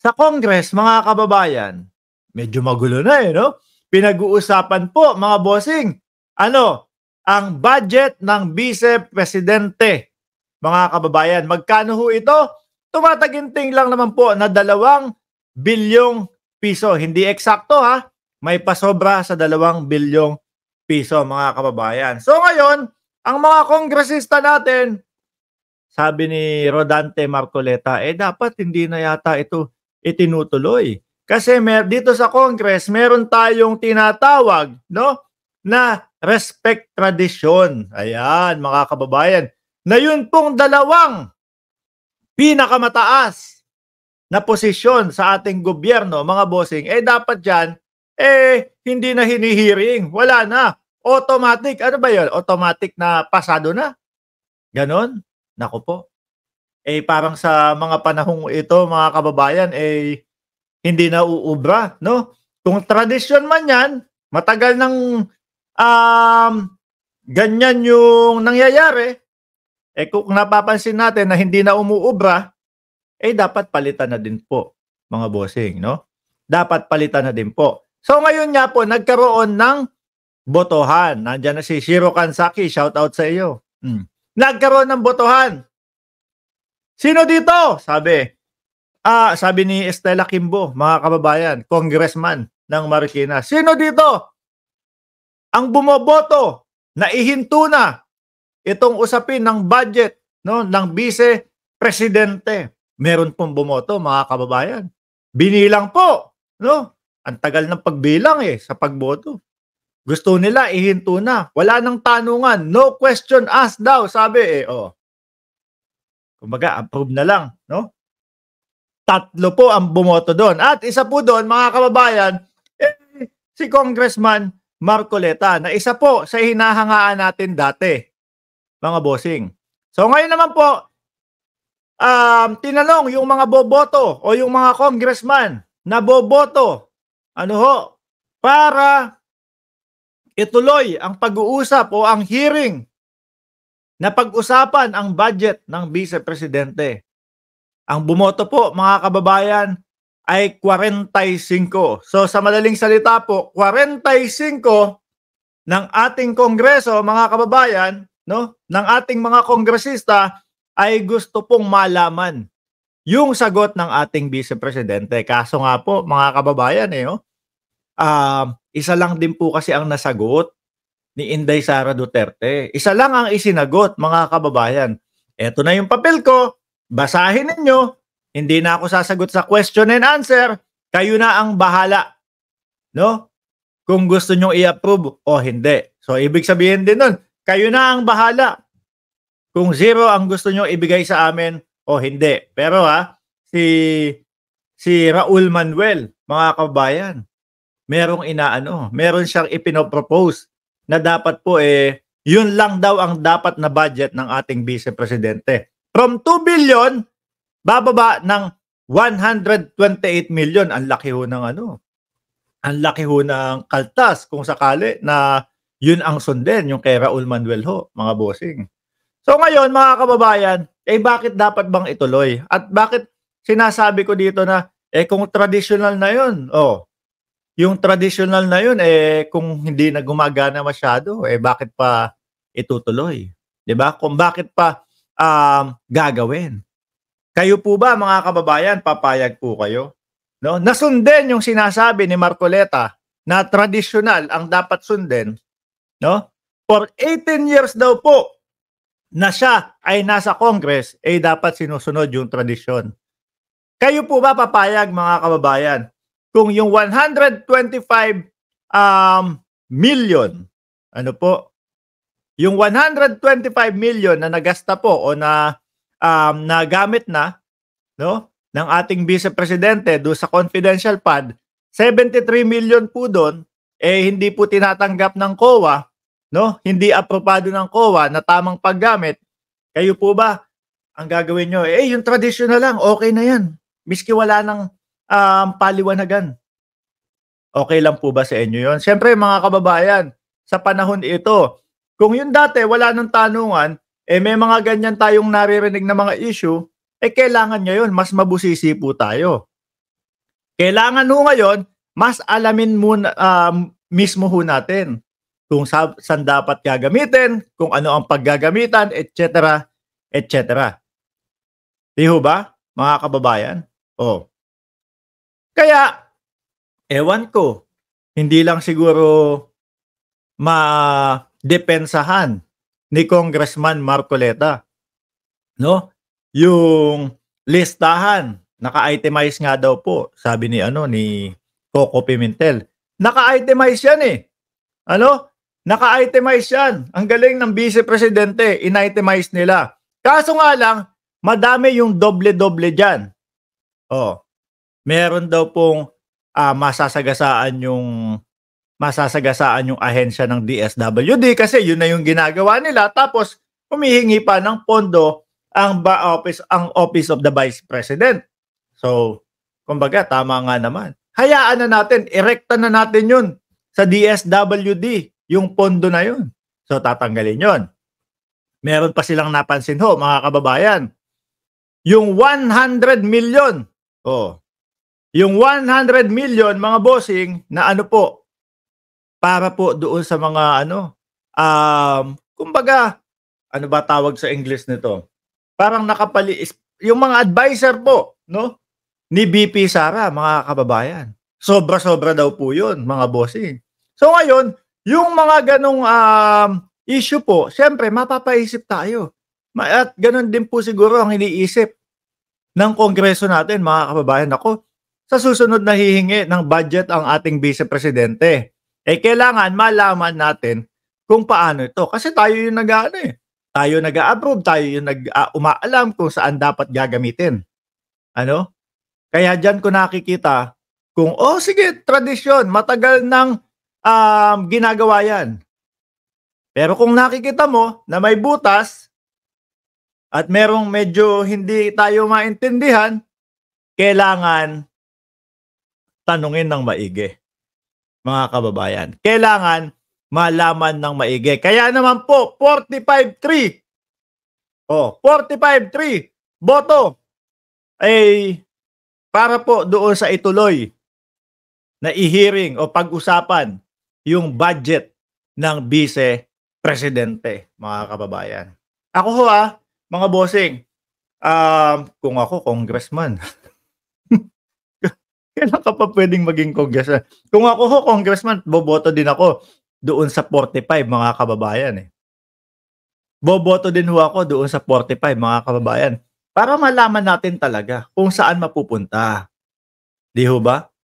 Sa Congress, mga kababayan, medyo magulo na no? Pinag-uusapan po, mga bossing, ang budget ng Vice Presidente. Mga kababayan, magkano ho ito? Tumataginting lang naman po na 2 bilyong piso. Hindi eksakto ha, may pasobra sa 2 bilyong piso, mga kababayan. So ngayon, ang mga kongresista natin, sabi ni Rodante Marcoleta, dapat hindi na yata ito itinutuloy. Kasi dito sa Congress, meron tayong tinatawag, na respect tradition. Ayan, mga kababayan, na yun pong 2 pinakamataas na posisyon sa ating gobyerno, mga bossing, dapat dyan, hindi na hinihiring. Wala na. Automatic. Ano ba yun? Automatic na pasado na. Ganon? Naku po. Parang sa mga panahong ito, mga kababayan, hindi na uubra, no? Kung tradisyon man yan, matagal ng ganyan yung nangyayari, kung napapansin natin na hindi na umuubra, dapat palitan na din po, mga bossing, no? Dapat palitan na din po. So ngayon nga po, nagkaroon ng botohan. Nandiyan na si Shiro Kansaki, shout out sa iyo. Nagkaroon ng botohan. Sino dito? Sabi ni Estela Kimbo, mga kababayan, congressman ng Marikina. Sino dito ang bumoboto na ihinto na itong usapin ng budget, no, ng Vice Presidente? Meron pong bumoto, mga kababayan. Binilang po, no? Ang tagal ng pagbilang sa pagboto. Gusto nila ihinto na. Wala nang tanungan. No question asked daw, sabi Kumbaga, approve na lang, no? 3 po ang bumoto doon. At isa po doon, mga kababayan, si Congressman Marcoleta, na isa po sa hinahangaan natin dati, mga bossing. So ngayon naman po, tinanong yung mga boboto o yung mga congressman na boboto, para ituloy ang pag-uusap o ang hearing na pag-usapan ang budget ng Vice Presidente. Ang bumoto po, mga kababayan, ay 45. So sa madaling salita po, 45 ng ating kongreso, mga kababayan, no, ng ating mga kongresista ay gusto pong malaman yung sagot ng ating Vice Presidente. Kaso nga po, mga kababayan, isa lang din po kasi ang nasagot ni Inday Sara Duterte. Isa lang ang isinagot, mga kababayan. Eto na yung papel ko, basahin ninyo. Hindi na ako sasagot sa question and answer. Kayo na ang bahala, no? Kung gusto nyo i-approve o hindi. So, ibig sabihin din nun, kayo na ang bahala. Kung 0 ang gusto nyo ibigay sa amin o hindi. Pero si Raul Manuel, mga kababayan, meron siyang ipinopropose na dapat po yun lang daw ang dapat na budget ng ating Vice Presidente. From 2 billion, bababa ng 128 million. Ang laki ho ng ang laki ho ng kaltas kung sakali na yun ang sundin, yung kay Raul Manuel ho, mga bossing. So ngayon, mga kababayan, bakit dapat bang ituloy? At bakit sinasabi ko dito na, kung traditional na yun, yung traditional na yun, kung hindi na gumagana masyado, bakit pa itutuloy? Diba? Kung bakit pa gagawin? Kayo po ba, mga kababayan, papayag po kayo? No? Nasundin yung sinasabi ni Marcoleta na traditional ang dapat sundin, no? For 18 years daw po na siya ay nasa Congress, dapat sinusunod yung tradisyon. Kayo po ba papayag, mga kababayan, kung yung 125 million, yung 125 million na nagasta po o na nagamit na, no, ng ating Vice Presidente do sa confidential fund, 73 million po doon, hindi po tinatanggap ng COA, no? Hindi aprobado ng COA na tamang paggamit. Kayo po ba, ang gagawin nyo, yung traditional lang, okay na yan. Miski wala ng paliwanagan. Okay lang po ba sa inyo yun? Siyempre, mga kababayan, sa panahon ito, kung yun dati wala ng tanungan, may mga ganyan tayong naririnig na mga issue, kailangan ngayon mas mabusisi po tayo. Kailangan ho ngayon, mas alamin muna, mismo ho natin kung saan dapat gagamitin, kung ano ang paggagamitan, etc. etc. Di ho ba, mga kababayan? Oh. Kaya, ewan ko, hindi lang siguro madepensahan ni Congressman Marcoleta, no? Yung listahan, naka-itemize nga daw po, sabi ni ni Coco Pimentel. Naka-itemize yan eh. Ano? Naka-itemize yan. Ang galing ng Vice Presidente, in-itemize nila. Kaso nga lang, madami yung doble-doble dyan. Oh, meron daw pong masasagasaan yung ahensya ng DSWD kasi yun na yung ginagawa nila, tapos humihingi pa ng pondo ang Office of the Vice President. So, kumbaga tama nga naman. Hayaan na natin, irekta na natin yun sa DSWD, yung pondo na yun. So, tatanggalin yun. Meron pa silang napansin ho, mga kababayan. Yung 100 million. Oh. Yung 100 million, mga bossing, na para po doon sa mga kumbaga, ano ba tawag sa English nito? Parang yung mga advisor po, no? Ni BP Sara, mga kababayan. Sobra-sobra daw po yun, mga bossing. So ngayon, yung mga ganong issue po, syempre, mapapaisip tayo. At ganon din po siguro ang iniisip ng Kongreso natin, mga kababayan. Ako, sa susunod na hihingi ng budget ang ating Vice Presidente, kailangan malaman natin kung paano ito. Kasi tayo yung tayo nag-a-approve, tayo yung umaalam kung saan dapat gagamitin. Ano? Kaya dyan ko nakikita kung, sige, tradisyon, matagal nang ginagawa yan. Pero kung nakikita mo na may butas at merong medyo hindi tayo maintindihan, kailangan tanungin ng maigi, mga kababayan. Kailangan malaman ng maigi. Kaya naman po, 45-3. 45-3. Boto ay para po doon sa ituloy na i-hearing o pag-usapan yung budget ng Vice Presidente, mga kababayan. Ako ho mga bossing, kung ako congressman, kailan ka pa pwedeng maging congressman? Kung ako ho congressman, boboto din ako doon sa 45, mga kababayan. Boboto din ho ako doon sa 45, mga kababayan. Para malaman natin talaga kung saan mapupunta. Di ho ba?